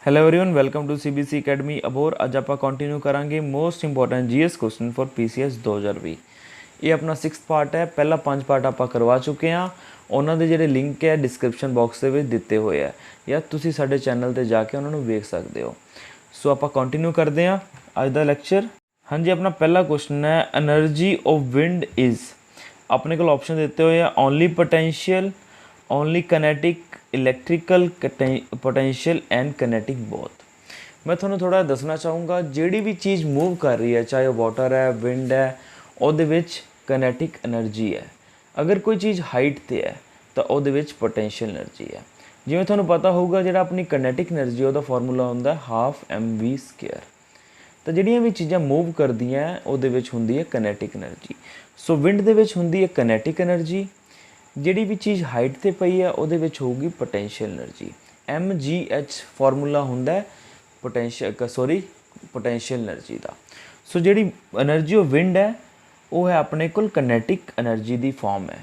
Hello everyone, welcome to CBC academy Abohar. अज आप continue करांगे most important GS question for PCS 2020। ये अपना 6th पार्ट है। पहला 5 पार्ट आप करवा चुके हैं। ਉਹਨਾਂ ਦੇ ਜਿਹੜੇ ਲਿੰਕ ਹੈ ਡਿਸਕ੍ਰਿਪਸ਼ਨ ਬਾਕਸ ਦੇ ਵਿੱਚ ਦਿੱਤੇ ਹੋਏ ਆ, ਜਾਂ ਤੁਸੀਂ ਸਾਡੇ ਚੈਨਲ ਤੇ ਜਾ ਕੇ ਉਹਨਾਂ ਨੂੰ ਵੇਖ ਸਕਦੇ ਹੋ। ਸੋ ਆਪਾਂ ਕੰਟੀਨਿਊ ਕਰਦੇ ਹਾਂ ਅੱਜ ਦਾ ਲੈਕਚਰ। ਹਾਂਜੀ, ਆਪਣਾ ਪਹਿਲਾ ਕੁਐਸਚਨ ਹੈ એનર્ਜੀ ਆਫ ਵਿੰਡ ਇਜ਼। ਆਪਣੇ ਕੋਲ ਆਪਸ਼ਨ ਦਿੱਤੇ ਹੋਏ ਆ only potential, only kinetic, electrical, potential and kinetic both. मैं थोड़ा थोड़ा दसना चाहूँगा जिहड़ी भी चीज़ मूव कर रही है, चाहे वाटर है, विंड है, ਉਹਦੇ ਵਿੱਚ कनेटिक एनर्जी है। अगर कोई चीज़ हाइट ते है तो ਉਹਦੇ ਵਿੱਚ पोटेंशियल एनर्जी है। जिवें ਤੁਹਾਨੂੰ पता होगा ਜਿਹੜਾ ਆਪਣੀ कनेटिक एनर्जी ਉਹਦਾ ਫਾਰਮੂਲਾ ਹੁੰਦਾ 12mv²। ਤਾਂ ਜਿਹੜੀਆਂ ਵੀ ਚੀਜ਼ਾਂ मूव ਕਰਦੀਆਂ ਉਹਦੇ ਵਿੱਚ ਹੁੰਦੀ ਹੈ कनेटिक एनर्जी। सो विंड ਦੇ ਵਿੱਚ ਹੁੰਦੀ ਹੈ कनेटिक एनर्जी। ਜਿਹੜੀ ਵੀ ਚੀਜ਼ ਹਾਈਟ ਤੇ ਪਈ ਹੈ ਉਹਦੇ ਵਿੱਚ ਹੋਊਗੀ ਪੋਟੈਂਸ਼ੀਅਲ એનર્ਜੀ। mgh ਫਾਰਮੂਲਾ ਹੁੰਦਾ ਪੋਟੈਂਸ਼ੀਅਲ એનર્ਜੀ ਦਾ। ਸੋ ਜਿਹੜੀ એનર્ਜੀ ਆਫ ਵਿੰਡ ਹੈ ਉਹ ਹੈ ਆਪਣੇ ਕੋਲ ਕਨੈਟਿਕ એનર્ਜੀ ਦੀ ਫਾਰਮ ਹੈ।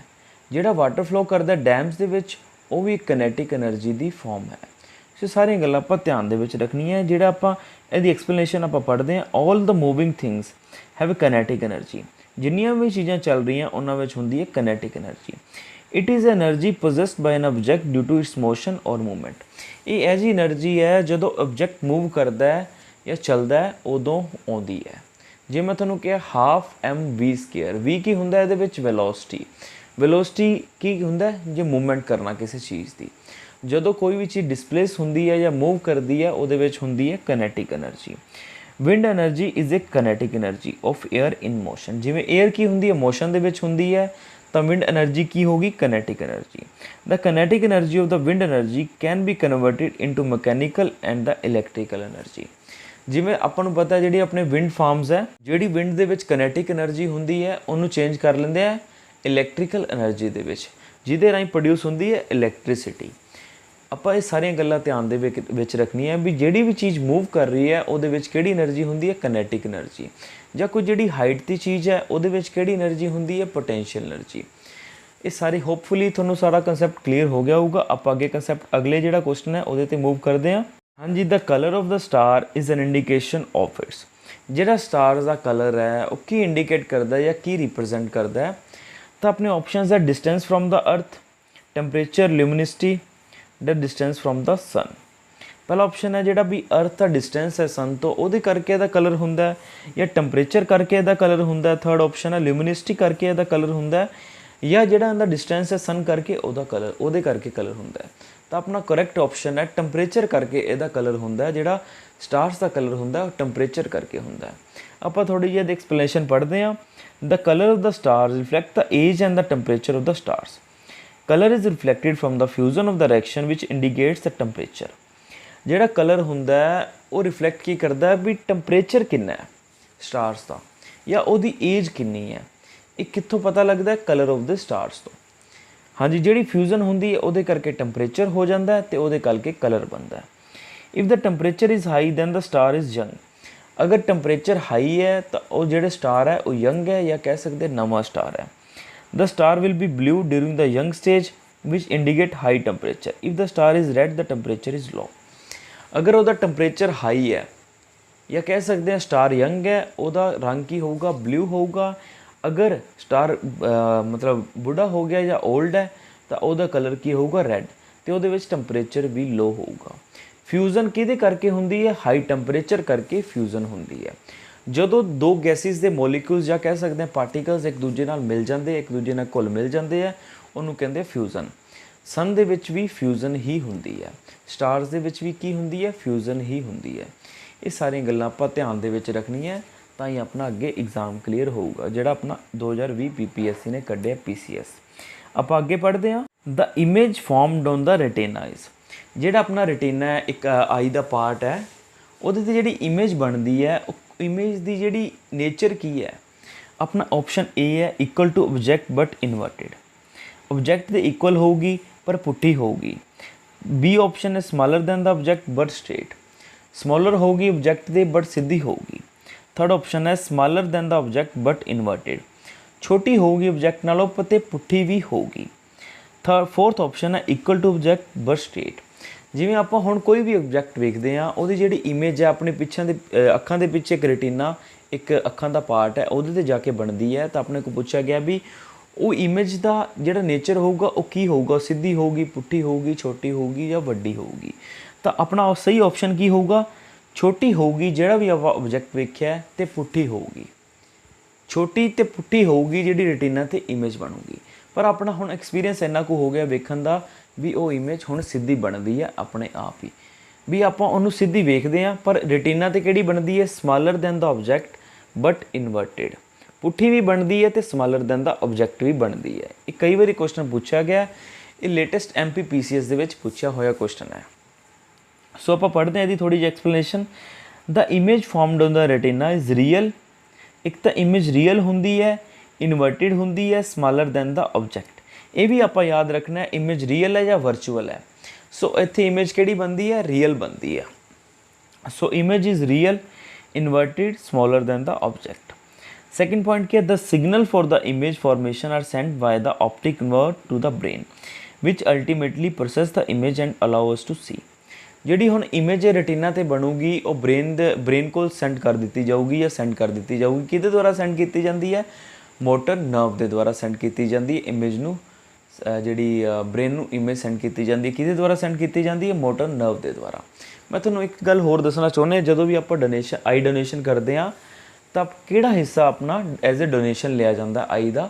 ਜਿਹੜਾ ਵਾਟਰ ਫਲੋ ਕਰਦਾ ਡੈਮਸ ਦੇ ਵਿੱਚ ਉਹ ਵੀ ਕਨੈਟਿਕ એનર્ਜੀ ਦੀ ਫਾਰਮ ਹੈ। ਸੋ ਸਾਰੀਆਂ ਗੱਲਾਂ ਆਪਾਂ ਧਿਆਨ ਦੇ ਵਿੱਚ ਰੱਖਣੀਆਂ। ਜਿਹੜਾ ਆਪਾਂ ਇਹਦੀ ਐਕਸਪਲੇਨੇਸ਼ਨ ਆਪਾਂ ਪੜ੍ਹਦੇ ਹਾਂ, all the moving things have kinetic energy. ਜਿੰਨੀਆਂ ਵੀ ਚੀਜ਼ਾਂ ਚੱਲ ਰਹੀਆਂ ਉਹਨਾਂ ਵਿੱਚ ਹੁੰਦੀ ਹੈ kinetic energy. It is energy possessed by an object due to its motion और मूवमेंट। ये ऐसी एनर्जी है जो ऑब्जेक्ट मूव करता है या चलता है उदों आती है। जे मैं तुहानूं कहा 12mv², वी की हुंदा इहदे विच वेलोसिटी। वेलोसिटी की हुंदा जे मूवमेंट करना किसी चीज़ की। जदों कोई भी चीज़ डिस्प्लेस हुंदी है या मूव करती है उहदे विच हुंदी है kinetic energy. Wind energy is a kinetic energy of air in motion. जिवें एयर की हुंदी है मोशन दे विच हुंदी है तो विंड एनर्जी की होगी kinetic energy. The kinetic energy of the wind energy can be converted into mechanical and the electrical energy. जिवें आपां नूं पता जिहड़ी अपने विंड फार्म्स है, जिहड़ी विंड दे विच कनैटिक एनर्जी हुंदी है उहनूं चेंज कर लैंदे आ इलैक्ट्रिकल एनर्जी दे विच, जिहदे राहीं प्रोड्यूस हुंदी है इलैक्ट्रिसिटी। ਆਪਾਂ ਇਹ ਸਾਰੀਆਂ ਗੱਲਾਂ ਧਿਆਨ ਦੇ ਵਿੱਚ ਰੱਖਣੀਆਂ ਵੀ ਜਿਹੜੀ ਵੀ ਚੀਜ਼ ਮੂਵ ਕਰ ਰਹੀ ਹੈ ਉਹਦੇ ਵਿੱਚ ਕਿਹੜੀ એનર્ਜੀ ਹੁੰਦੀ ਹੈ ਕਨੈਟਿਕ એનર્ਜੀ, ਜਾਂ ਕੋਈ ਜਿਹੜੀ ਹਾਈਟ ਦੀ ਚੀਜ਼ ਹੈ ਉਹਦੇ ਵਿੱਚ ਕਿਹੜੀ એનર્ਜੀ ਹੁੰਦੀ ਹੈ ਪੋਟੈਂਸ਼ੀਅਲ એનર્ਜੀ। ਇਹ ਸਾਰੀ ਹੋਪਫੁਲੀ ਤੁਹਾਨੂੰ ਸਾਰਾ ਕਨਸੈਪਟ ਕਲੀਅਰ ਹੋ ਗਿਆ ਹੋਊਗਾ। ਆਪਾਂ ਅੱਗੇ ਕਨਸੈਪਟ ਅਗਲੇ ਜਿਹੜਾ ਕੁਐਸਚਨ ਹੈ ਉਹਦੇ ਤੇ ਮੂਵ ਕਰਦੇ ਹਾਂ। ਹਾਂਜੀ, the colour of the star is an indication of its. ਜਿਹੜਾ ਸਟਾਰ ਦਾ ਕਲਰ ਹੈ ਉਹ ਕੀ ਇੰਡੀਕੇਟ ਕਰਦਾ ਜਾਂ ਕੀ ਰਿਪਰੈਜ਼ੈਂਟ ਕਰਦਾ ਹੈ? ਤਾਂ ਆਪਣੇ ਆਪਸ਼ਨਸ ਹੈ distance from the earth, temperature, luminosity, the distance from the sun. पहला ऑप्शन है जोड़ा भी अर्थ का डिस्टेंस है सन तो वो करके यदा कलर होंगे, या टैंपरेचर करके यदा कलर होंगे। थर्ड ऑप्शन है ल्यूमिनिसिटी करके यदा कलर होंगे, या जोड़ा इनका डिस्टेंस है सन करके वह कलर वो करके कलर होंगे। तो अपना करैक्ट ऑप्शन है टैंपरेचर करके यदा कलर होंगे। जोड़ा स्टार्स का कलर होंगे टैंपरेचर करके होंगे। आप थोड़ी जी एक्सप्लेनेशन पढ़ते हैं। The colour of the stars reflect the age and the temperature of the stars. Colour is reflected from the fusion of the reaction which indicates the temperature. जोड़ा colour होंदा है वो रिफ्लैक्ट की करता है भी टैंपरेचर कितना है स्टार्स का, या उसकी एज कितनी है। ये कित्थों पता लगता है? कलर ऑफ द स्टार्स तो। हाँ जी, जी फ्यूजन होंदी है वो करके टैंपरेचर हो जाता है तो वो करके कलर बनता है। If the temperature is high than the star is young. अगर टैंपरेचर हाई है तो वो जो स्टार है वो यंग है, या कह सकते नवा स्टार है। The star will be blue during the young stage which indicate high temperature. If the star is red, the temperature is low. अगर ਉਹਦਾ temperature high है, या कह सकते हैं स्टार यंग है, ਉਹਦਾ रंग की होगा ब्लू होगा। अगर स्टार मतलब बुढ़ा हो गया या ओल्ड है तो ਉਹਦਾ कलर की होगा रेड, तो ਉਹਦੇ ਵਿੱਚ temperature भी लो होगा। फ्यूजन किहदे करके हुंदी है? हाई टैंपरेचर करके फ्यूजन हुंदी है। ਜਦੋਂ ਦੋ ਗੈਸਿਸ ਦੇ ਮੋਲੀਕਿਊਲਸ ਜਾਂ ਕਹਿ ਸਕਦੇ ਹਾਂ ਪਾਰਟੀਕਲਸ ਇੱਕ ਦੂਜੇ ਨਾਲ ਮਿਲ ਜਾਂਦੇ, ਇੱਕ ਦੂਜੇ ਨਾਲ ਘੁਲ ਮਿਲ ਜਾਂਦੇ ਆ, ਉਹਨੂੰ ਕਹਿੰਦੇ ਫਿਊਜ਼ਨ। ਸਨ ਦੇ ਵਿੱਚ ਵੀ ਫਿਊਜ਼ਨ ਹੀ ਹੁੰਦੀ ਹੈ, ਸਟਾਰਸ ਦੇ ਵਿੱਚ ਵੀ ਕੀ ਹੁੰਦੀ ਹੈ? ਫਿਊਜ਼ਨ ਹੀ ਹੁੰਦੀ ਹੈ। ਇਹ ਸਾਰੀਆਂ ਗੱਲਾਂ ਆਪਾਂ ਧਿਆਨ ਦੇ ਵਿੱਚ ਰੱਖਣੀਆਂ ਤਾਂ ਹੀ ਆਪਣਾ ਅੱਗੇ ਐਗਜ਼ਾਮ ਕਲੀਅਰ ਹੋਊਗਾ ਜਿਹੜਾ ਆਪਣਾ 2020 ਪੀਪੀਐਸਸੀ ਨੇ ਕੱਢਿਆ ਪੀਸੀਐਸ। ਆਪਾਂ ਅੱਗੇ ਪੜ੍ਹਦੇ ਹਾਂ। The image formed on the retina is. ਜਿਹੜਾ ਆਪਣਾ ਰੈਟੀਨਾ ਹੈ ਇੱਕ ਆਈ ਦਾ ਪਾਰਟ ਹੈ, ਉਹਦੇ 'ਤੇ ਜਿਹੜੀ ਇਮੇਜ ਬਣਦੀ ਹੈ इमेज की जी नेचर की है? अपना ऑप्शन ए है equal to object but inverted. Object के इक्वल होगी पर पुट्ठी होगी। बी ऑप्शन है smaller than the object but straight. Smaller होगी ऑब्जेक्ट के बट सीधी होगी। थर्ड ऑप्शन है smaller than the object but inverted. छोटी होगी ऑब्जेक्ट नालों ते पुट्ठी भी होगी। फोर्थ ऑप्शन है equal to object but straight. ਜਿਵੇਂ ਆਪਾਂ ਹੁਣ ਕੋਈ ਵੀ ਆਬਜੈਕਟ ਵੇਖਦੇ ਹਾਂ, ਉਹਦੀ ਜਿਹੜੀ ਇਮੇਜ ਹੈ ਆਪਣੇ ਪਿੱਛੇ ਦੇ ਅੱਖਾਂ ਦੇ ਪਿੱਛੇ ਇੱਕ ਰੈਟੀਨਾ, ਇੱਕ ਅੱਖਾਂ ਦਾ ਪਾਰਟ ਹੈ, ਉਹਦੇ ਤੇ ਜਾ ਕੇ ਬਣਦੀ ਹੈ। ਤਾਂ ਆਪਣੇ ਕੋਲ ਪੁੱਛਿਆ ਗਿਆ ਵੀ ਉਹ ਇਮੇਜ ਦਾ ਜਿਹੜਾ ਨੇਚਰ ਹੋਊਗਾ ਉਹ ਕੀ ਹੋਊਗਾ, ਸਿੱਧੀ ਹੋਊਗੀ, ਪੁੱਠੀ ਹੋਊਗੀ, ਛੋਟੀ ਹੋਊਗੀ ਜਾਂ ਵੱਡੀ ਹੋਊਗੀ। ਤਾਂ ਆਪਣਾ ਸਹੀ ਆਪਸ਼ਨ ਕੀ ਹੋਊਗਾ, ਛੋਟੀ ਹੋਊਗੀ ਜਿਹੜਾ ਵੀ ਆਪਾਂ ਆਬਜੈਕਟ ਵੇਖਿਆ, ਤੇ ਪੁੱਠੀ ਹੋਊਗੀ। ਛੋਟੀ ਤੇ ਪੁੱਠੀ ਹੋਊਗੀ ਜਿਹੜੀ ਰੈਟੀਨਾ ਤੇ ਇਮੇਜ ਬਣੂਗੀ। ਪਰ ਆਪਣਾ ਹੁਣ ਐਕਸਪੀਰੀਅੰਸ ਇੰਨਾ ਕੁ ਹੋ ਗਿਆ ਵੇਖਣ ਦਾ ਵੀ ਉਹ ਇਮੇਜ ਹੁਣ ਸਿੱਧੀ ਬਣਦੀ ਹੈ ਆਪਣੇ ਆਪ ਹੀ, ਵੀ ਆਪਾਂ ਉਹਨੂੰ ਸਿੱਧੀ ਵੇਖਦੇ ਹਾਂ। ਪਰ ਰੈਟੀਨਾ ਤੇ ਕਿਹੜੀ ਬਣਦੀ ਹੈ, smaller than the object but inverted. ਪੁੱਠੀ ਵੀ ਬਣਦੀ ਹੈ ਤੇ ਸਮਾਲਰ ਦੈਨ ਦਾ ਆਬਜੈਕਟ ਵੀ ਬਣਦੀ ਹੈ। ਇਹ ਕਈ ਵਾਰੀ ਕੁਐਸਚਨ ਪੁੱਛਿਆ ਗਿਆ, ਇਹ ਲੇਟੈਸਟ MPPCS ਦੇ ਵਿੱਚ ਪੁੱਛਿਆ ਹੋਇਆ ਕੁਐਸਚਨ ਹੈ। ਸੋ ਆਪਾਂ ਪੜ੍ਹਦੇ ਹਾਂ ਇਹਦੀ ਥੋੜੀ ਜਿਹੀ explanation. The image formed on the retina is real. ਇੱਕ ਤਾਂ ਇਮੇਜ ਰੀਅਲ ਹੁੰਦੀ ਹੈ, ਇਨਵਰਟਿਡ ਹੁੰਦੀ ਹੈ, ਸਮਾਲਰ ਦੈਨ ਦਾ ਆਬਜੈਕਟ। ਇਹ ਵੀ ਆਪਾਂ ਯਾਦ ਰੱਖਣਾ ਹੈ, ਇਮੇਜ ਰੀਅਲ ਹੈ ਜਾਂ ਵਰਚੁਅਲ ਹੈ। ਸੋ ਇੱਥੇ ਇਮੇਜ ਕਿਹੜੀ ਬਣਦੀ ਹੈ, ਰੀਅਲ ਬਣਦੀ ਹੈ। So image is real, inverted, smaller than the object. Second point क्या, the signal for the image formation are sent via the optic nerve to the brain which ultimately process the image and allow us to see। ਜਿਹੜੀ ਹੁਣ image retina ਤੇ ਬਣੂਗੀ ਉਹ brain ਕੋਲ send ਕਰ ਦਿੱਤੀ ਜਾਊਗੀ ਜਾਂ ਸੈਂਡ ਕਰ ਦਿੱਤੀ ਜਾਊਗੀ। ਕਿਹਦੇ ਦੁਆਰਾ ਸੈਂਡ ਕੀਤੀ ਜਾਂਦੀ ਹੈ, ਮੋਟਰ ਨਰਵ ਦੇ ਦੁਆਰਾ ਸੈਂਡ ਕੀਤੀ ਜਾਂਦੀ ਹੈ ਇਮੇਜ ਨੂੰ। ਜਿਹੜੀ ਬ੍ਰੇਨ ਨੂੰ ਇਮੇਜ ਸੈਂਡ ਕੀਤੀ ਜਾਂਦੀ ਹੈ, ਕਿਹਦੇ ਦੁਆਰਾ ਸੈਂਡ ਕੀਤੀ ਜਾਂਦੀ ਹੈ, ਮੋਟਰ ਨਰਵ ਦੇ ਦੁਆਰਾ। ਮੈਂ ਤੁਹਾਨੂੰ ਇੱਕ ਗੱਲ ਹੋਰ ਦੱਸਣਾ ਚਾਹੁੰਦਾ, ਜਦੋਂ ਵੀ ਆਪਾਂ ਆਈ ਡੋਨੇਸ਼ਨ ਕਰਦੇ ਹਾਂ ਤਾਂ ਕਿਹੜਾ ਹਿੱਸਾ ਆਪਣਾ ਐਜ਼ ਅ ਡੋਨੇਸ਼ਨ ਲਿਆ ਜਾਂਦਾ ਆਈ ਦਾ,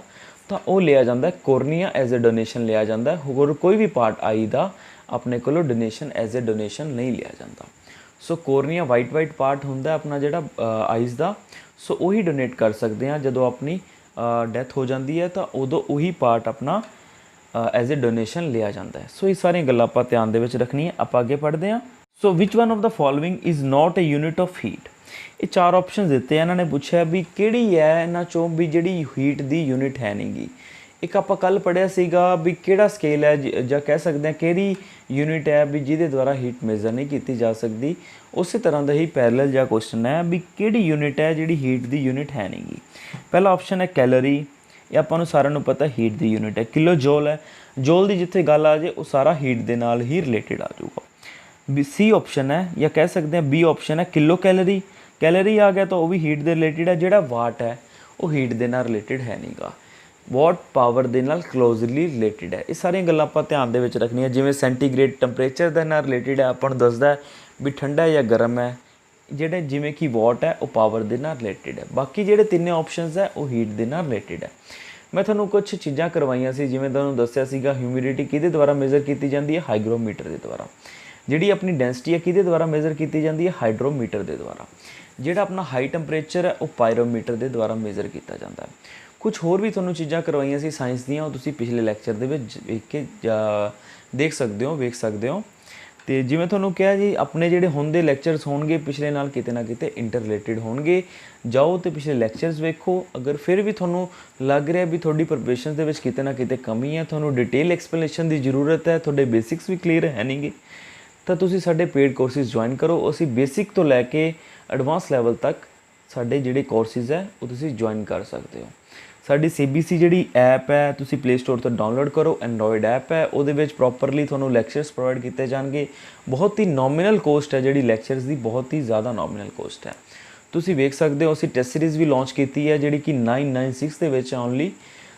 ਤਾਂ ਉਹ ਲਿਆ ਜਾਂਦਾ ਕੋਰਨੀਆ ਐਜ਼ ਅ ਡੋਨੇਸ਼ਨ ਲਿਆ ਜਾਂਦਾ। ਹੋਰ ਕੋਈ ਵੀ ਪਾਰਟ ਆਈ ਦਾ ਆਪਣੇ ਕੋਲੋਂ ਡੋਨੇਸ਼ਨ ਐਜ਼ ਅ ਡੋਨੇਸ਼ਨ ਨਹੀਂ ਲਿਆ ਜਾਂਦਾ। ਸੋ ਕੋਰਨੀਆ ਵਾਈਟ ਪਾਰਟ ਹੁੰਦਾ ਆਪਣਾ ਜਿਹੜਾ ਆਈਜ਼ ਦਾ, ਸੋ ਉਹੀ ਡੋਨੇਟ ਕਰ ਸਕਦੇ ਹਾਂ। ਜਦੋਂ ਆਪਣੀ ਡੈਥ ਹੋ ਜਾਂਦੀ ਹੈ ਤਾਂ ਉਦੋਂ ਉਹੀ ਪਾਰਟ ਆਪਣਾ ਐਜ਼ ਅ ਡੋਨੇਸ਼ਨ ਲਿਆ ਜਾਂਦਾ ਹੈ। ਸੋ ਇਹ ਸਾਰੀਆਂ ਗੱਲਾਂ ਆਪਾਂ ਧਿਆਨ ਦੇ ਵਿੱਚ ਰੱਖਣੀਆਂ। ਆਪਾਂ ਅੱਗੇ ਪੜ੍ਹਦੇ ਹਾਂ। So which one of the following is not a unit of heat. ਇਹ 4 ਆਪਸ਼ਨ ਦਿੱਤੇ ਇਹਨਾਂ ਨੇ, ਪੁੱਛਿਆ ਵੀ ਕਿਹੜੀ ਹੈ ਇਹਨਾਂ ਚੋਂ ਵੀ ਜਿਹੜੀ ਹੀਟ ਦੀ ਯੂਨਿਟ ਹੈ ਨਹੀਂ ਗੀ। ਇੱਕ ਆਪਾਂ ਕੱਲ ਪੜ੍ਹਿਆ ਸੀਗਾ ਵੀ ਕਿਹੜਾ ਸਕੇਲ ਹੈ ਜਾਂ ਕਹਿ ਸਕਦੇ ਹਾਂ ਕਿਹੜੀ ਯੂਨਿਟ ਹੈ ਵੀ ਜਿਹਦੇ ਦੁਆਰਾ ਹੀਟ ਮੇਜ਼ਰ ਨਹੀਂ ਕੀਤੀ ਜਾ ਸਕਦੀ। ਉਸੇ ਤਰ੍ਹਾਂ ਦਾ ਹੀ ਪੈਰਲਲ ਜਿਹਾ ਕੁਐਸਚਨ ਹੈ ਵੀ ਕਿਹੜੀ ਯੂਨਿਟ ਹੈ ਜਿਹੜੀ ਹੀਟ ਦੀ ਯੂਨਿਟ ਹੈ ਨਹੀਂ ਗੀ। ਪਹਿਲਾ ਆਪਸ਼ਨ ਹੈ ਕੈਲੋਰੀ। ਇਹ ਆਪਾਂ ਨੂੰ ਸਾਰਿਆਂ ਨੂੰ ਪਤਾ ਹੀਟ ਦੀ ਯੂਨਿਟ ਹੈ। ਕਿਲੋ ਜੋਲ ਹੈ, ਜੋਲ ਦੀ ਜਿੱਥੇ ਗੱਲ ਆ ਜੇ ਉਹ ਸਾਰਾ ਹੀਟ ਦੇ ਨਾਲ ਹੀ ਰਿਲੇਟਡ ਆ ਜਾਊਗਾ। ਵੀ ਸੀ ਆਪਸ਼ਨ ਹੈ ਜਾਂ ਕਹਿ ਸਕਦੇ ਹਾਂ ਬੀ ਆਪਸ਼ਨ ਹੈ ਕਿਲੋ ਕੈਲੋਰੀ। ਕੈਲੋਰੀ ਆ ਗਿਆ ਤਾਂ ਉਹ ਵੀ ਹੀਟ ਦੇ ਰਿਲੇਟਡ ਹੈ। ਜਿਹੜਾ ਵਾਟ ਹੈ ਉਹ ਹੀਟ ਦੇ ਨਾਲ ਰਿਲੇਟਡ ਹੈ ਨਹੀਂਗਾ, ਵਾਟ ਪਾਵਰ ਦੇ ਨਾਲ ਕਲੋਜ਼ਲੀ ਰਿਲੇਟਡ ਹੈ। ਇਹ ਸਾਰੀਆਂ ਗੱਲਾਂ ਆਪਾਂ ਧਿਆਨ ਦੇ ਵਿੱਚ ਰੱਖਣੀਆਂ। ਜਿਵੇਂ ਸੈਂਟੀਗ੍ਰੇਡ ਟੈਂਪਰੇਚਰ ਦੇ ਨਾਲ ਰਿਲੇਟਡ ਹੈ, ਆਪਾਂ ਨੂੰ ਦੱਸਦਾ ਵੀ ਠੰਡਾ ਜਾਂ ਗਰਮ ਹੈ। ਜਿਹੜੇ ਜਿਵੇਂ ਕਿ ਵਾਟ ਹੈ ਉਹ ਪਾਵਰ ਦੇ ਨਾਲ ਰਿਲੇਟਡ ਹੈ। ਬਾਕੀ ਜਿਹੜੇ ਤਿੰਨੇ ਆਪਸ਼ਨਸ ਹੈ ਉਹ ਹੀਟ ਦੇ ਨਾਲ ਰਿਲੇਟਡ ਹੈ। ਮੈਂ ਤੁਹਾਨੂੰ ਕੁਝ ਚੀਜ਼ਾਂ ਕਰਵਾਈਆਂ ਸੀ, ਜਿਵੇਂ ਤੁਹਾਨੂੰ ਦੱਸਿਆ ਸੀਗਾ ਹਿਊਮਿਡਿਟੀ ਕਿਹਦੇ ਦੁਆਰਾ ਮੇਜ਼ਰ ਕੀਤੀ ਜਾਂਦੀ ਹੈ, ਹਾਈਗਰੋਮੀਟਰ ਦੇ ਦੁਆਰਾ। ਜਿਹੜੀ ਆਪਣੀ ਡੈਂਸਿਟੀ ਹੈ ਕਿਹਦੇ ਦੁਆਰਾ ਮੇਜ਼ਰ ਕੀਤੀ ਜਾਂਦੀ ਹੈ, ਹਾਈਡਰੋਮੀਟਰ ਦੇ ਦੁਆਰਾ। ਜਿਹੜਾ ਆਪਣਾ ਹਾਈ ਟੈਂਪਰੇਚਰ ਹੈ ਉਹ ਪਾਇਰੋਮੀਟਰ ਦੇ ਦੁਆਰਾ ਮੇਜ਼ਰ ਕੀਤਾ ਜਾਂਦਾ ਹੈ। ਕੁਝ ਹੋਰ ਵੀ ਤੁਹਾਨੂੰ ਚੀਜ਼ਾਂ ਕਰਵਾਈਆਂ ਸੀ ਸਾਇੰਸ ਦੀਆਂ, ਉਹ ਤੁਸੀਂ ਪਿਛਲੇ ਲੈਕਚਰ ਦੇ ਵਿੱਚ ਵੇਖ ਕੇ ਵੇਖ ਸਕਦੇ ਹੋ। ਤੇ ਜਿਵੇਂ ਤੁਹਾਨੂੰ ਕਿਹਾ ਜੀ, ਆਪਣੇ ਜਿਹੜੇ ਹੁੰਦੇ ਲੈਕਚਰਸ ਹੋਣਗੇ ਪਿਛਲੇ ਨਾਲ ਕਿਤੇ ਨਾ ਕਿਤੇ ਇੰਟਰ ਰਿਲੇਟਡ ਹੋਣਗੇ। ਜਾਓ ਤੇ ਪਿਛਲੇ ਲੈਕਚਰਸ ਵੇਖੋ। ਅਗਰ ਫਿਰ ਵੀ ਤੁਹਾਨੂੰ ਲੱਗ ਰਿਹਾ ਵੀ ਤੁਹਾਡੀ ਪ੍ਰੈਪਰੇਸ਼ਨ ਦੇ ਵਿੱਚ ਕਿਤੇ ਨਾ ਕਿਤੇ ਕਮੀ ਹੈ, ਤੁਹਾਨੂੰ ਡਿਟੇਲ ਐਕਸਪਲੇਨੇਸ਼ਨ ਦੀ ਜ਼ਰੂਰਤ ਹੈ, ਤੁਹਾਡੇ ਬੇਸਿਕਸ ਵੀ ਕਲੀਅਰ ਹੈ ਨਹੀਂਗੇ, ਤਾਂ ਤੁਸੀਂ ਸਾਡੇ ਪੇਡ ਕੋਰਸਿਸ ਜੁਆਇਨ ਕਰੋ। ਅਸੀਂ ਬੇਸਿਕ ਤੋਂ ਲੈ ਕੇ ਐਡਵਾਂਸ ਲੈਵਲ ਤੱਕ ਸਾਡੇ ਜਿਹੜੇ ਕੋਰਸਿਸ ਹੈ ਉਹ ਤੁਸੀਂ ਜੁਆਇਨ ਕਰ ਸਕਦੇ ਹੋ। ਸਾਡੀ CBC ਜਿਹੜੀ ਐਪ ਹੈ ਤੁਸੀਂ ਪਲੇ ਸਟੋਰ ਤੋਂ ਡਾਊਨਲੋਡ ਕਰੋ। ਐਂਡਰੋਇਡ ਐਪ ਹੈ, ਉਹਦੇ ਵਿੱਚ ਪ੍ਰੋਪਰਲੀ ਤੁਹਾਨੂੰ ਲੈਕਚਰਸ ਪ੍ਰੋਵਾਈਡ ਕੀਤੇ ਜਾਣਗੇ। ਬਹੁਤ ਹੀ ਨੋਮੀਨਲ ਕੋਸਟ ਹੈ ਜਿਹੜੀ ਲੈਕਚਰਸ ਦੀ, ਬਹੁਤ ਹੀ ਜ਼ਿਆਦਾ ਨੋਮੀਨਲ ਕੋਸਟ ਹੈ। ਤੁਸੀਂ ਵੇਖ ਸਕਦੇ ਹੋ ਅਸੀਂ ਟੈਸਟ ਸੀਰੀਜ਼ ਵੀ ਲਾਂਚ ਕੀਤੀ ਹੈ ਜਿਹੜੀ ਕਿ 996 ਦੇ ਵਿੱਚ ਓਨਲੀ।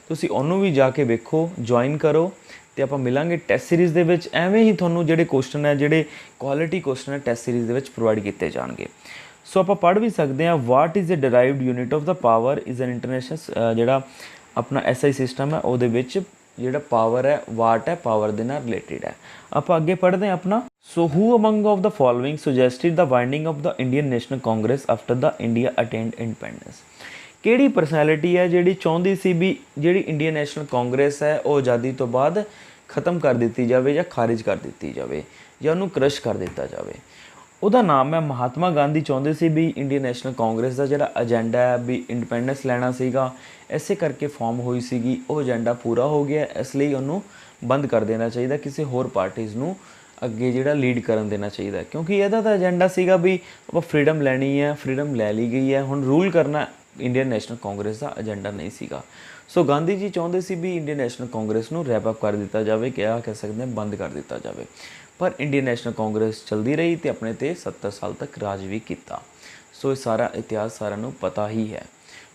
ਤੁਸੀਂ ਉਹਨੂੰ ਵੀ ਜਾ ਕੇ ਵੇਖੋ, ਜੁਆਇਨ ਕਰੋ ਤੇ ਆਪਾਂ ਮਿਲਾਂਗੇ ਟੈਸਟ ਸੀਰੀਜ਼ ਦੇ ਵਿੱਚ। ਐਵੇਂ ਹੀ ਤੁਹਾਨੂੰ ਜਿਹੜੇ ਕੁਐਸਚਨ ਹੈ, ਜਿਹੜੇ ਕੁਆਲਿਟੀ ਕੁਐਸਚਨ ਹੈ ਟੈਸਟ ਸੀਰੀਜ਼ ਦੇ ਵਿੱਚ ਪ੍ਰੋਵਾਈਡ ਕੀਤੇ ਜਾਣਗੇ। ਸੋ ਆਪਾਂ ਪੜ੍ਹ ਵੀ ਸਕਦੇ ਹਾਂ, what is a derived unit of the power is an international. ਜਿਹੜਾ ਆਪਣਾ SI ਸਿਸਟਮ ਹੈ ਉਹਦੇ ਵਿੱਚ ਜਿਹੜਾ ਪਾਵਰ ਹੈ ਵਾਟ ਹੈ, ਪਾਵਰ ਦੇ ਨਾਲ ਰਿਲੇਟਡ ਹੈ। ਆਪਾਂ ਅੱਗੇ ਪੜ੍ਹਦੇ ਹਾਂ ਆਪਣਾ। So who among of the following suggested the winding of the Indian National Congress after the India attained independence. ਕਿਹੜੀ ਪਰਸਨੈਲਿਟੀ ਹੈ ਜਿਹੜੀ ਚਾਹੁੰਦੀ ਸੀ ਵੀ ਜਿਹੜੀ ਇੰਡੀਅਨ ਨੈਸ਼ਨਲ ਕਾਂਗਰਸ ਹੈ ਉਹ ਆਜ਼ਾਦੀ ਤੋਂ ਬਾਅਦ ਖਤਮ ਕਰ ਦਿੱਤੀ ਜਾਵੇ ਜਾਂ ਖਾਰਿਜ ਕਰ ਦਿੱਤੀ ਜਾਵੇ ਜਾਂ ਉਹਨੂੰ ਕ੍ਰਸ਼ ਕਰ ਦਿੱਤਾ ਜਾਵੇ। ਉਹਦਾ ਨਾਮ ਹੈ ਮਹਾਤਮਾ ਗਾਂਧੀ। ਚਾਹੁੰਦੇ ਸੀ ਵੀ ਇੰਡੀਅਨ ਨੈਸ਼ਨਲ ਕਾਂਗਰਸ ਦਾ ਜਿਹੜਾ ਏਜੰਡਾ ਹੈ ਵੀ ਇੰਡੀਪੈਂਡੈਂਸ ਲੈਣਾ ਸੀਗਾ, ਇਸੇ ਕਰਕੇ ਫਾਰਮ ਹੋਈ ਸੀਗੀ। ਉਹ ਏਜੰਡਾ ਪੂਰਾ ਹੋ ਗਿਆ, ਇਸ ਲਈ ਉਹਨੂੰ ਬੰਦ ਕਰ ਦੇਣਾ ਚਾਹੀਦਾ, ਕਿਸੇ ਹੋਰ ਪਾਰਟੀਜ਼ ਨੂੰ ਅੱਗੇ ਜਿਹੜਾ ਲੀਡ ਕਰਨ ਦੇਣਾ ਚਾਹੀਦਾ। ਕਿਉਂਕਿ ਇਹਦਾ ਤਾਂ ਏਜੰਡਾ ਸੀਗਾ ਵੀ ਆਪਾਂ ਫਰੀडम ਲੈਣੀ ਹੈ, ਫਰੀडम ਲੈ ਲਈ ਗਈ ਹੈ, ਹੁਣ ਰੂਲ ਕਰਨਾ ਇੰਡੀਅਨ ਨੈਸ਼ਨਲ ਕਾਂਗਰਸ ਦਾ ਏਜੰਡਾ ਨਹੀਂ ਸੀਗਾ। ਸੋ ਗਾਂਧੀ ਜੀ ਚਾਹੁੰਦੇ ਸੀ ਵੀ ਇੰਡੀਅਨ ਨੈਸ਼ਨਲ ਕਾਂਗਰਸ ਨੂੰ ਰੈਪ ਅਪ ਕਰ ਦਿੱਤਾ ਜਾਵੇ, ਕਿਹਾ ਕਹਿ ਸਕਦੇ ਹਾਂ ਬੰਦ ਕਰ ਦਿੱਤਾ ਜਾਵੇ। पर इंडियन नैशनल कांग्रेस चलती रही तो अपने ते 70 साल तक राज भी किया। सो ये सारा इतिहास सारा नूं पता ही है।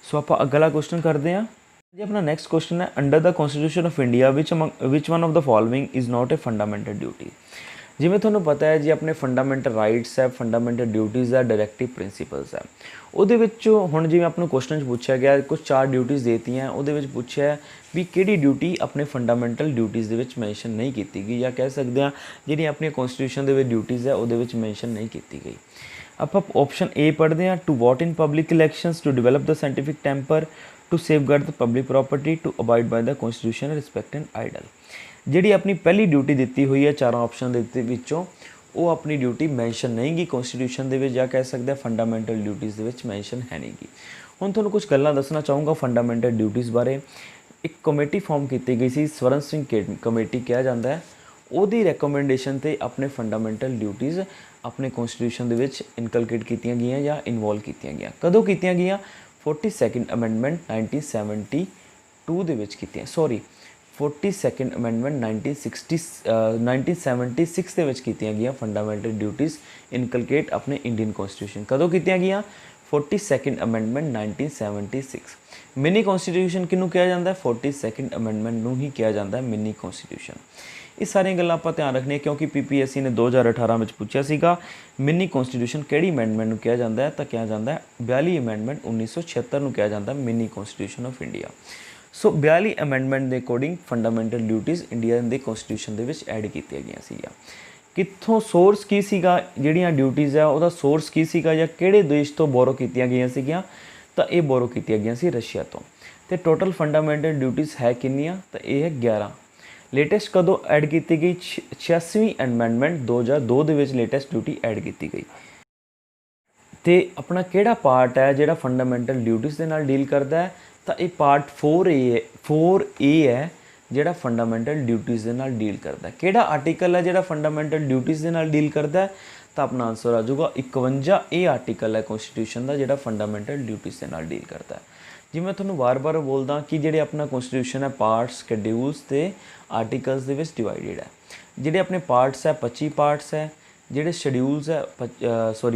सो आप अगला क्वेश्चन करते हैं जी। अपना नैक्सट क्वेश्चन है, under the constitution of India which one of the following is not a fundamental duty. जिमें थोनों पता है जी अपने फंडामेंटल राइट्स है, फंडामेंटल ड्यूटीज़ है, डायरैक्टिव प्रिंसीपल्स है। ਉਹਦੇ ਵਿੱਚ ਹੁਣ ਜਿਵੇਂ ਆਪਾਂ ਨੂੰ ਕੁਐਸਚਨ 'ਚ ਪੁੱਛਿਆ ਗਿਆ ਕੁਝ 4 ਡਿਊਟੀਜ਼ ਦੇਤੀਆਂ, ਉਹਦੇ ਵਿੱਚ ਪੁੱਛਿਆ ਵੀ ਕਿਹੜੀ ਡਿਊਟੀ ਆਪਣੇ ਫੰਡਾਮੈਂਟਲ ਡਿਊਟੀਜ਼ ਦੇ ਵਿੱਚ ਮੈਂਸ਼ਨ ਨਹੀਂ ਕੀਤੀ ਗਈ, ਜਾਂ ਕਹਿ ਸਕਦੇ ਹਾਂ ਜਿਹੜੀਆਂ ਆਪਣੀਆਂ ਕਨਸਟੀਟਿਊਸ਼ਨ ਦੇ ਵਿੱਚ ਡਿਊਟੀਜ਼ ਹੈ ਉਹਦੇ ਵਿੱਚ ਮੈਂਸ਼ਨ ਨਹੀਂ ਕੀਤੀ ਗਈ। ਆਪਾਂ ਆਪਸ਼ਨ ਏ ਪੜ੍ਹਦੇ ਹਾਂ, to vote in public elections, to develop the scientific temper, to safeguard the public property, to abide by the constitution, respect and ideal. ਜਿਹੜੀ ਆਪਣੀ ਪਹਿਲੀ ਡਿਊਟੀ ਦਿੱਤੀ ਹੋਈ ਹੈ ਚਾਰਾਂ ਆਪਸ਼ਨ ਦੇ ਵਿੱਚੋਂ, ਉਹ ਆਪਣੀ ਡਿਊਟੀ ਮੈਂਸ਼ਨ ਨਹੀਂ ਗੀ ਕਨਸਟੀਟਿਊਸ਼ਨ ਦੇ ਵਿੱਚ, ਜਾਂ ਕਹਿ ਸਕਦੇ ਆ ਫੰਡਾਮੈਂਟਲ ਡਿਊਟੀਜ਼ ਦੇ ਵਿੱਚ ਮੈਂਸ਼ਨ ਹੈ ਨਹੀਂ ਗੀ। ਹੁਣ ਤੁਹਾਨੂੰ ਕੁਝ ਗੱਲਾਂ ਦੱਸਣਾ ਚਾਹੂੰਗਾ ਫੰਡਾਮੈਂਟਲ ਡਿਊਟੀਜ਼ ਬਾਰੇ। ਇੱਕ ਕਮੇਟੀ ਫਾਰਮ ਕੀਤੀ ਗਈ ਸੀ, ਸਵਰਨ ਸਿੰਘ ਕਮੇਟੀ ਕਿਹਾ ਜਾਂਦਾ ਹੈ। ਉਹਦੀ ਰეკਮੈਂਡੇਸ਼ਨ 'ਤੇ ਆਪਣੇ ਫੰਡਾਮੈਂਟਲ ਡਿਊਟੀਜ਼ ਆਪਣੇ ਕਨਸਟੀਟਿਊਸ਼ਨ ਦੇ ਵਿੱਚ ਇਨਕਲਕੇਟ ਕੀਤੀਆਂ ਗਈਆਂ ਜਾਂ ਇਨਵੋਲਵ ਕੀਤੀਆਂ ਗਈਆਂ। ਕਦੋਂ ਕੀਤੀਆਂ ਗਈਆਂ? 42nd ਅਮੈਂਡਮੈਂਟ 1972 ਦੇ ਵਿੱਚ ਕੀਤੀਆਂ। 42nd ਅਮੈਂਡਮੈਂਟ 1976 ਦੇ ਵਿੱਚ ਕੀਤੀਆਂ ਗਈਆਂ ਫੰਡਾਮੈਂਟਲ ਡਿਊਟੀਜ਼ ਇਨਕਲਕੇਟ ਆਪਣੇ ਇੰਡੀਅਨ ਕਨਸਟੀਟਿਊਸ਼ਨ। ਕਦੋਂ ਕੀਤੀਆਂ ਗਈਆਂ? 42nd amendment 1976। ਮਿਨੀ ਕਨਸਟੀਟਿਊਸ਼ਨ ਕਿਹਨੂੰ ਕਿਹਾ ਜਾਂਦਾ ਹੈ? 42nd ਅਮੈਂਡਮੈਂਟ ਨੂੰ ਹੀ ਕਿਹਾ ਜਾਂਦਾ ਹੈ ਮਿਨੀ ਕਨਸਟੀਟਿਊਸ਼ਨ। ਇਹ ਸਾਰੀਆਂ ਗੱਲਾਂ ਆਪਾਂ ਧਿਆਨ ਰੱਖਣੀਆਂ ਕਿਉਂਕਿ PPSC ਨੇ 2018 ਵਿੱਚ ਪੁੱਛਿਆ ਸੀਗਾ ਮਿਨੀ ਕਨਸਟੀਟਿਊਸ਼ਨ ਕਿਹੜੀ ਅਮੈਂਡਮੈਂਟ ਨੂੰ ਕਿਹਾ ਜਾਂਦਾ ਹੈ, ਤਾਂ ਕਿਹਾ ਜਾਂਦਾ ਹੈ 42 ਅਮੈਂਡਮੈਂਟ 1976 ਨੂੰ ਕਿਹਾ ਜਾਂਦਾ mini constitution of India. So 42 amendment ਦੇ ਅਕੋਰਡਿੰਗ ਫੰਡਾਮੈਂਟਲ ਡਿਊਟੀਜ਼ ਇੰਡੀਆ ਦੇ ਕਨਸਟੀਟਿਊਸ਼ਨ ਦੇ ਵਿੱਚ ਐਡ ਕੀਤੀਆਂ ਗਈਆਂ ਸੀਗੀਆਂ। ਕਿੱਥੋਂ ਸੋਰਸ ਕੀ ਸੀਗਾ ਜਿਹੜੀਆਂ ਡਿਊਟੀਜ਼ ਆ ਉਹਦਾ ਸੋਰਸ ਕੀ ਸੀਗਾ, ਜਾਂ ਕਿਹੜੇ ਦੇਸ਼ ਤੋਂ ਬੋਰੋ ਕੀਤੀਆਂ ਗਈਆਂ ਸੀਗੀਆਂ, ਤਾਂ ਇਹ ਬੋਰੋ ਕੀਤੀਆਂ ਗਈਆਂ ਸੀ ਰਸ਼ੀਆ ਤੋਂ। ਤੇ ਟੋਟਲ ਫੰਡਾਮੈਂਟਲ ਡਿਊਟੀਜ਼ ਹੈ ਕਿੰਨੀਆਂ, ਤਾਂ ਇਹ ਹੈ 11। ਲੇਟੈਸਟ ਕਦੋਂ ਐਡ ਕੀਤੀ ਗਈ? 86ਵੀਂ ਅਮੈਂਡਮੈਂਟ 2002 ਦੇ ਵਿੱਚ ਲੇਟੈਸਟ ਡਿਊਟੀ ਐਡ ਕੀਤੀ ਗਈ। ਤੇ ਆਪਣਾ ਕਿਹੜਾ ਪਾਰਟ ਹੈ ਜਿਹੜਾ ਫੰਡਾਮੈਂਟਲ ਡਿਊਟੀਜ਼ ਦੇ ਨਾਲ ਡੀਲ ਕਰਦਾ ਹੈ, ਤਾਂ ਇਹ ਪਾਰਟ 4A ਹੈ ਜਿਹੜਾ ਫੰਡਾਮੈਂਟਲ ਡਿਊਟੀਜ਼ ਦੇ ਨਾਲ ਡੀਲ ਕਰਦਾ। ਕਿਹੜਾ ਆਰਟੀਕਲ ਹੈ ਜਿਹੜਾ ਫੰਡਾਮੈਂਟਲ ਡਿਊਟੀਜ਼ ਦੇ ਨਾਲ ਡੀਲ ਕਰਦਾ, ਤਾਂ ਆਪਣਾ ਆਨਸਰ ਆ ਜਾਊਗਾ 51A ਆਰਟੀਕਲ ਹੈ ਕਨਸਟੀਟਿਊਸ਼ਨ ਦਾ ਜਿਹੜਾ ਫੰਡਾਮੈਂਟਲ ਡਿਊਟੀਜ਼ ਦੇ ਨਾਲ ਡੀਲ ਕਰਦਾ। ਜਿਵੇਂ ਤੁਹਾਨੂੰ ਵਾਰ-ਵਾਰ ਬੋਲਦਾ ਕਿ ਜਿਹੜੇ ਆਪਣਾ ਕਨਸਟੀਟਿਊਸ਼ਨ ਹੈ ਪਾਰਟਸ, ਸ਼ੈਡਿਊਲਸ ਤੇ ਆਰਟੀਕਲਸ ਦੇ ਵਿੱਚ ਡਿਵਾਈਡਡ ਹੈ। ਜਿਹੜੇ ਆਪਣੇ ਪਾਰਟਸ ਹੈ 25 ਪਾਰਟਸ ਹੈ, ਜਿਹੜੇ ਸ਼ੈਡਿਊਲਸ ਹੈ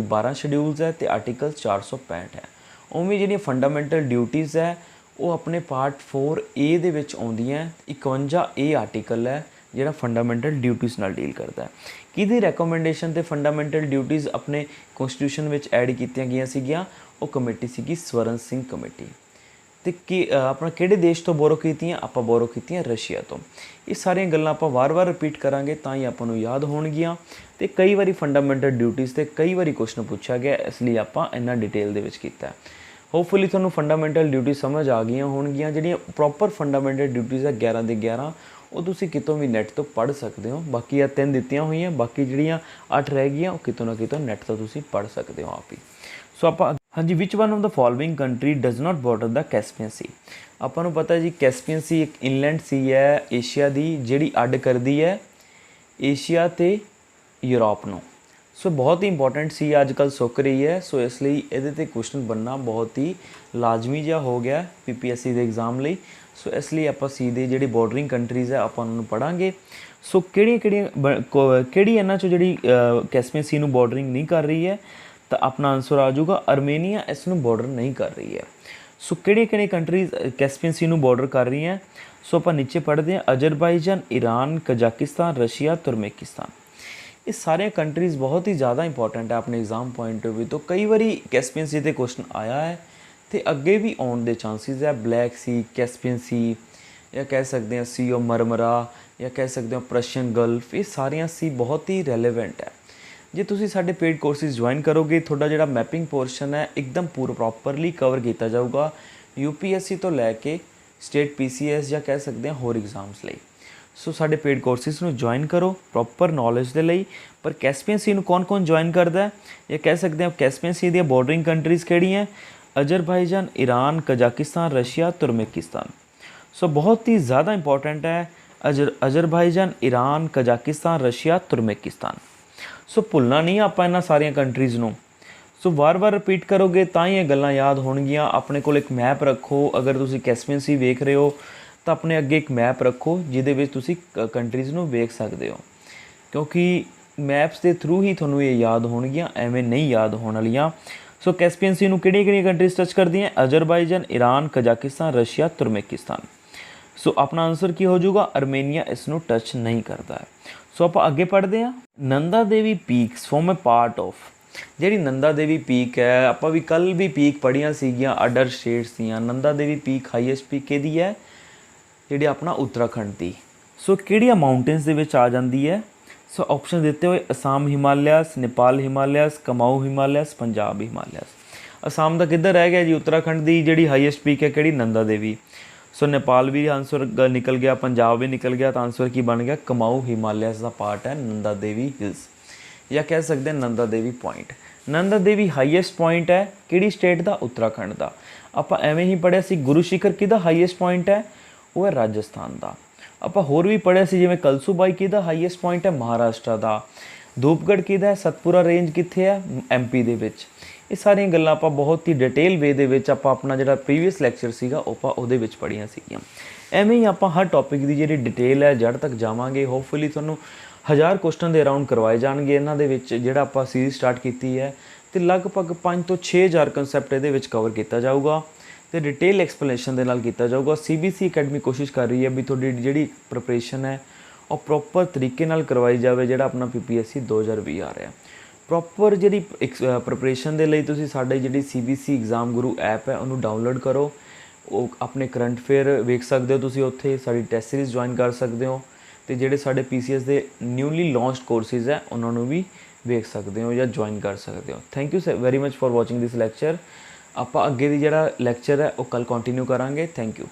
12 ਸ਼ੈਡਿਊਲਸ ਹੈ, ਤੇ ਆਰਟੀਕਲ 465 ਹੈ। ਉਵੇਂ ਜਿਹੜੀਆਂ ਫੰਡਾਮੈਂਟਲ ਡਿਊਟੀਜ਼ ਹੈ ਉਹ ਆਪਣੇ ਪਾਰਟ 4A ਦੇ ਵਿੱਚ ਆਉਂਦੀਆਂ। 51A ਆਰਟੀਕਲ ਹੈ ਜਿਹੜਾ ਫੰਡਾਮੈਂਟਲ ਡਿਊਟੀਜ਼ ਨਾਲ ਡੀਲ ਕਰਦਾ ਹੈ। ਕਿਹਦੀ ਰეკਮੈਂਡੇਸ਼ਨ ਤੇ ਫੰਡਾਮੈਂਟਲ ਡਿਊਟੀਜ਼ ਆਪਣੇ ਕਨਸਟੀਟਿਊਸ਼ਨ ਵਿੱਚ ਐਡ ਕੀਤੀਆਂ ਗਈਆਂ ਸੀਗੀਆਂ? ਉਹ ਕਮੇਟੀ ਸੀਗੀ ਸਵਰਨ ਸਿੰਘ ਕਮੇਟੀ। ਤੇ ਕੀ ਆਪਣਾ ਕਿਹੜੇ ਦੇਸ਼ ਤੋਂ ਬੋਰੋ ਕੀਤੀਆਂ? ਆਪਾਂ ਬੋਰੋ ਕੀਤੀਆਂ ਰਸ਼ੀਆ ਤੋਂ। ਇਹ ਸਾਰੀਆਂ ਗੱਲਾਂ ਆਪਾਂ ਵਾਰ-ਵਾਰ ਰਿਪੀਟ ਕਰਾਂਗੇ ਤਾਂ ਹੀ ਆਪਾਂ ਨੂੰ ਯਾਦ ਹੋਣਗੀਆਂ। ਤੇ ਕਈ ਵਾਰੀ ਫੰਡਾਮੈਂਟਲ ਡਿਊਟੀਜ਼ ਤੇ ਕਈ ਵਾਰੀ ਕੁਐਸਚਨ ਪੁੱਛਿਆ ਗਿਆ, ਇਸ ਲਈ ਆਪਾਂ ਇੰਨਾ ਡਿਟੇਲ ਦੇ ਵਿੱਚ ਕੀਤਾ। ਹੋਪਫੁਲੀ ਤੁਹਾਨੂੰ ਫੰਡਾਮੈਂਟਲ ਡਿਊਟੀ ਸਮਝ ਆ ਗਈਆਂ ਹੋਣਗੀਆਂ। ਜਿਹੜੀਆਂ ਪ੍ਰੋਪਰ ਫੰਡਾਮੈਂਟਲ ਡਿਊਟੀਜ਼ ਹੈ 11 ਦੇ 11 ਉਹ ਤੁਸੀਂ ਕਿਤੋਂ ਵੀ ਨੈੱਟ ਤੋਂ ਪੜ੍ਹ ਸਕਦੇ ਹੋ। ਬਾਕੀ ਆ 3 ਦਿੱਤੀਆਂ ਹੋਈਆਂ, ਬਾਕੀ ਜਿਹੜੀਆਂ 8 ਰਹਿ ਗਈਆਂ ਉਹ ਕਿਤੋਂ ਨਾ ਕਿਤੋਂ ਨੈੱਟ ਤੋਂ ਤੁਸੀਂ ਪੜ੍ਹ ਸਕਦੇ ਹੋ ਆਪ ਹੀ। ਸੋ ਆਪਾਂ ਹਾਂਜੀ, which one of the following country does not border the Caspian sea. ਆਪਾਂ ਨੂੰ ਪਤਾ ਜੀ ਕੈਸਪੀਅਨ ਸੀ ਇੱਕ ਇਨਲੈਂਡ ਸੀ ਹੈ ਏਸ਼ੀਆ ਦੀ, ਜਿਹੜੀ ਅੱਡ ਕਰਦੀ ਹੈ ਏਸ਼ੀਆ ਅਤੇ ਯੂਰਪ ਨੂੰ। ਸੋ ਬਹੁਤ ਹੀ ਇੰਪੋਰਟੈਂਟ ਸੀ, ਅੱਜ ਕੱਲ੍ਹ ਸੁੱਕ ਰਹੀ ਹੈ। ਸੋ ਇਸ ਲਈ ਇਹਦੇ 'ਤੇ ਕੁਐਸਚਨ ਬਣਨਾ ਬਹੁਤ ਹੀ ਲਾਜ਼ਮੀ ਜਿਹਾ ਹੋ ਗਿਆ PPSC ਦੇ ਐਗਜ਼ਾਮ ਲਈ। ਸੋ ਇਸ ਲਈ ਆਪਾਂ ਸੀ ਦੇ ਜਿਹੜੀ ਬਾਰਡਰਿੰਗ ਕੰਟਰੀਜ਼ ਹੈ ਆਪਾਂ ਉਹਨਾਂ ਨੂੰ ਪੜ੍ਹਾਂਗੇ। ਸੋ ਕਿਹੜੀ ਇਹਨਾਂ 'ਚੋਂ ਜਿਹੜੀ ਕੈਸਪੀਅਨ ਸੀ ਨੂੰ ਬਾਰਡਰਿੰਗ ਨਹੀਂ ਕਰ ਰਹੀ ਹੈ, ਤਾਂ ਆਪਣਾ ਆਨਸਰ ਆ ਜਾਊਗਾ ਅਰਮੇਨੀਆ ਇਸ ਨੂੰ ਬਾਰਡਰ ਨਹੀਂ ਕਰ ਰਹੀ ਹੈ। ਸੋ ਕਿਹੜੀਆਂ ਕੰਟਰੀਜ਼ ਕੈਸਪੀਅਨ ਸੀ ਨੂੰ ਬਾਰਡਰ ਕਰ ਰਹੀਆਂ? ਸੋ ਆਪਾਂ ਨੀਚੇ ਪੜ੍ਹਦੇ ਹਾਂ, Azerbaijan, Iran, Kazakhstan, Russia, Turkmenistan. ਇਹ ਸਾਰੀਆਂ ਕੰਟਰੀਜ਼ ਬਹੁਤ ਹੀ ਜ਼ਿਆਦਾ ਇੰਪੋਰਟੈਂਟ ਹੈ ਆਪਣੇ ਐਗਜ਼ਾਮ ਪੁਆਇੰਟ ਆਫ ਵਿਊ ਤੋਂ। ਕਈ ਵਾਰੀ ਕੈਸਪੀਅਨ ਸੀ 'ਤੇ ਕੁਐਸਚਨ ਆਇਆ ਹੈ ਅਤੇ ਅੱਗੇ ਵੀ ਆਉਣ ਦੇ ਚਾਂਸਿਸ ਹੈ। ਬਲੈਕ ਸੀ, ਕੈਸਪੀਅਨ ਸੀ, ਜਾਂ ਕਹਿ ਸਕਦੇ ਹਾਂ ਸੀ ਆਫ ਮਰਮਰਾ, ਜਾਂ ਕਹਿ ਸਕਦੇ ਹੋ ਪ੍ਰਸ਼ੀਅਨ ਗਲਫ, ਇਹ ਸਾਰੀਆਂ ਸੀ ਬਹੁਤ ਹੀ ਰੈਲੇਵੈਂਟ ਹੈ। ਜੇ ਤੁਸੀਂ ਸਾਡੇ ਪੇਡ ਕੋਰਸਿਸ ਜੁਆਇਨ ਕਰੋਗੇ ਤੁਹਾਡਾ ਜਿਹੜਾ ਮੈਪਿੰਗ ਪੋਰਸ਼ਨ ਹੈ ਇੱਕਦਮ ਪ੍ਰੋਪਰਲੀ ਕਵਰ ਕੀਤਾ ਜਾਊਗਾ UPSC ਤੋਂ ਲੈ ਕੇ ਸਟੇਟ PCS ਜਾਂ ਕਹਿ ਸਕਦੇ ਹਾਂ ਹੋਰ ਐਗਜ਼ਾਮਸ ਲਈ। ਸੋ ਸਾਡੇ ਪੇਡ ਕੋਰਸਿਸ ਨੂੰ ਜੁਆਇਨ ਕਰੋ ਪ੍ਰੋਪਰ ਨੌਲੇਜ ਦੇ ਲਈ। ਪਰ ਕੈਸਪੀਅਨ ਸੀ ਨੂੰ ਕੌਣ ਜੁਆਇਨ ਕਰਦਾ ਹੈ, ਜਾਂ ਕਹਿ ਸਕਦੇ ਹਾਂ ਕੈਸਪੀਅਨ ਸੀ ਦੀਆਂ ਬਾਰਡਰਿੰਗ ਕੰਟਰੀਜ਼ ਕਿਹੜੀਆਂ? Azerbaijan, Iran, Kazakhstan, Russia, Turkmenistan. So ਬਹੁਤ ਹੀ ਜ਼ਿਆਦਾ ਇੰਪੋਰਟੈਂਟ ਹੈ Azerbaijan, Iran, Kazakhstan, Russia, Turkmenistan. So ਭੁੱਲਣਾ ਨਹੀਂ ਆਪਾਂ ਇਹਨਾਂ ਸਾਰੀਆਂ ਕੰਟਰੀਜ਼ ਨੂੰ। ਸੋ ਵਾਰ-ਵਾਰ ਰਿਪੀਟ ਕਰੋਗੇ ਤਾਂ ਹੀ ਇਹ ਗੱਲਾਂ ਯਾਦ ਹੋਣਗੀਆਂ। ਆਪਣੇ ਕੋਲ ਇੱਕ ਮੈਪ ਰੱਖੋ, ਅਗਰ ਤੁਸੀਂ ਕੈਸਪੀਅਨ ਸੀ ਵੇਖ ਰਹੇ ਹੋ ਤਾਂ ਆਪਣੇ ਅੱਗੇ ਇੱਕ ਮੈਪ ਰੱਖੋ ਜਿਹਦੇ ਵਿੱਚ ਤੁਸੀਂ ਕੰਟਰੀਜ਼ ਨੂੰ ਵੇਖ ਸਕਦੇ ਹੋ, ਕਿਉਂਕਿ ਮੈਪਸ ਦੇ ਥਰੂ ਹੀ ਤੁਹਾਨੂੰ ਇਹ ਯਾਦ ਹੋਣਗੀਆਂ, ਐਵੇਂ ਨਹੀਂ ਯਾਦ ਹੋਣ ਵਾਲੀਆਂ। ਸੋ ਕੈਸਪੀਅਨ ਸੀ ਨੂੰ ਕਿਹੜੀਆਂ ਕੰਟਰੀਜ਼ ਟੱਚ ਕਰਦੀਆਂ? Azerbaijan, Iran, Kazakhstan, Russia, Turkmenistan. So ਆਪਣਾ ਆਨਸਰ ਕੀ ਹੋ ਜਾਊਗਾ? ਅਰਮੇਨੀਆ ਇਸ ਨੂੰ ਟੱਚ ਨਹੀਂ ਕਰਦਾ ਹੈ। ਸੋ ਆਪਾਂ ਅੱਗੇ ਪੜ੍ਹਦੇ ਹਾਂ। Nanda Devi peaks ਫॉर्म a part of, ਜਿਹੜੀ ਨੰਦਾ ਦੇਵੀ ਪੀਕ ਹੈ, ਆਪਾਂ ਵੀ ਕੱਲ੍ਹ ਵੀ ਪੀਕ ਪੜ੍ਹੀਆਂ ਸੀਗੀਆਂ ਅਡਰ ਸਟੇਟਸ ਦੀਆਂ। Nanda Devi peak highest peak ਕਿਹਦੀ ਹੈ? ਜਿਹੜੀ ਆਪਣਾ ਉੱਤਰਾਖੰਡ ਦੀ। ਸੋ ਕਿਹੜੀਆਂ ਮਾਊਂਟੇਨਸ ਦੇ ਵਿੱਚ ਆ ਜਾਂਦੀ ਹੈ? ਸੋ ਆਪਸ਼ਨ ਦਿੱਤੇ ਹੋਏ Assam Himalayas, Nepal Himalayas, ਕਮਾਊ Himalayas, Punjab Himalayas. Assam ਦਾ ਕਿੱਧਰ ਰਹਿ ਗਿਆ ਜੀ? ਉੱਤਰਾਖੰਡ ਦੀ ਜਿਹੜੀ ਹਾਈਐਸਟ ਪੀਕ ਹੈ ਕਿਹੜੀ? ਨੰਦਾ ਦੇਵੀ। ਸੋ ਨੇਪਾਲ ਵੀ ਆਨਸਰ ਨਿਕਲ ਗਿਆ, ਪੰਜਾਬ ਵੀ ਨਿਕਲ ਗਿਆ, ਤਾਂ ਆਨਸਰ ਕੀ ਬਣ ਗਿਆ? ਕਮਾਊ ਹਿਮਾਲਿਆਸ ਦਾ ਪਾਰਟ ਹੈ ਨੰਦਾ ਦੇਵੀ ਹਿਲਸ, ਜਾਂ ਕਹਿ ਸਕਦੇ ਹਾਂ Nanda Devi point. Nanda Devi highest point ਹੈ ਕਿਹੜੀ ਸਟੇਟ ਦਾ? ਉੱਤਰਾਖੰਡ ਦਾ। ਆਪਾਂ ਐਵੇਂ ਹੀ ਪੜ੍ਹਿਆ ਸੀ ਗੁਰੂ ਸ਼ਿਖਰ ਕਿਹਦਾ ਹਾਈਐਸਟ ਪੁਆਇੰਟ ਹੈ? ਉਹ ਹੈ ਰਾਜਸਥਾਨ ਦਾ। ਆਪਾਂ ਹੋਰ ਵੀ ਪੜ੍ਹਿਆ ਸੀ ਜਿਵੇਂ ਕਲਸੂਬਾਈ ਕਿਹਦਾ ਹਾਈਐਸਟ ਪੁਆਇੰਟ ਹੈ? ਮਹਾਰਾਸ਼ਟਰ ਦਾ। ਧੂਪਗੜ੍ਹ ਕਿਹਦਾ ਹੈ? ਸਤਪੁਰਾ ਰੇਂਜ ਕਿੱਥੇ ਹੈ? ਐਮਪੀ ਦੇ ਵਿੱਚ। ਇਹ ਸਾਰੀਆਂ ਗੱਲਾਂ ਆਪਾਂ ਬਹੁਤ ਹੀ ਡਿਟੇਲ ਵੇ ਦੇ ਵਿੱਚ ਆਪਾਂ ਆਪਣਾ ਜਿਹੜਾ ਪ੍ਰੀਵੀਅਸ ਲੈਕਚਰ ਸੀਗਾ ਉਹ ਆਪਾਂ ਉਹਦੇ ਵਿੱਚ ਪੜ੍ਹੀਆਂ ਸੀਗੀਆਂ। ਐਵੇਂ ਹੀ ਆਪਾਂ ਹਰ ਟੌਪਿਕ ਦੀ ਜਿਹੜੀ ਡਿਟੇਲ ਹੈ ਜੜ ਤੱਕ ਜਾਵਾਂਗੇ। ਹੋਪਫੁਲੀ ਤੁਹਾਨੂੰ 1000 ਕੁਐਸਚਨ ਦੇ ਅਰਾਊਂਡ ਕਰਵਾਏ ਜਾਣਗੇ ਇਹਨਾਂ ਦੇ ਵਿੱਚ, ਜਿਹੜਾ ਆਪਾਂ ਸੀਰੀਜ਼ ਸਟਾਰਟ ਕੀਤੀ ਹੈ, ਅਤੇ ਲਗਭਗ 5 ਤੋਂ 6000 ਕਨਸੈਪਟ ਇਹਦੇ ਵਿੱਚ ਕਵਰ ਕੀਤਾ ਜਾਊਗਾ ਅਤੇ ਡਿਟੇਲ ਐਕਸਪਲੇਨੇਸ਼ਨ ਦੇ ਨਾਲ ਕੀਤਾ ਜਾਊਗਾ। CBSE ਅਕੈਡਮੀ ਕੋਸ਼ਿਸ਼ ਕਰ ਰਹੀ ਹੈ ਵੀ ਤੁਹਾਡੀ ਜਿਹੜੀ ਪ੍ਰੈਪਰੇਸ਼ਨ ਹੈ ਉਹ ਪ੍ਰੋਪਰ ਤਰੀਕੇ ਨਾਲ ਕਰਵਾਈ ਜਾਵੇ। ਜਿਹੜਾ ਆਪਣਾ PPSC 2020 ਆ ਰਿਹਾ, ਪ੍ਰੋਪਰ ਜਿਹੜੀ ਪ੍ਰੈਪਰੇਸ਼ਨ ਦੇ ਲਈ ਤੁਸੀਂ ਸਾਡੇ ਜਿਹੜੀ CBSE ਐਗਜ਼ਾਮ ਗੁਰੂ ਐਪ ਹੈ ਉਹਨੂੰ ਡਾਊਨਲੋਡ ਕਰੋ। ਉਹ ਆਪਣੇ ਕਰੰਟ ਅਫੇਅਰ ਵੇਖ ਸਕਦੇ ਹੋ ਤੁਸੀਂ ਉੱਥੇ, ਸਾਡੀ ਟੈਸਟ ਸੀਰੀਜ਼ ਜੁਆਇਨ ਕਰ ਸਕਦੇ ਹੋ, ਅਤੇ ਜਿਹੜੇ ਸਾਡੇ PCS ਦੇ ਨਿਊਲੀ ਲਾਂਚਡ ਕੋਰਸਿਸ ਹੈ ਉਹਨਾਂ ਨੂੰ ਵੀ ਵੇਖ ਸਕਦੇ ਹੋ ਜਾਂ ਜੁਆਇਨ ਕਰ ਸਕਦੇ ਹੋ। Thank you very much for watching this lecture. ਆਪਾਂ ਅੱਗੇ ਦੀ ਜਿਹੜਾ ਲੈਕਚਰ ਹੈ ਉਹ ਕੱਲ੍ਹ ਕੰਟੀਨਿਊ ਕਰਾਂਗੇ। Thank you.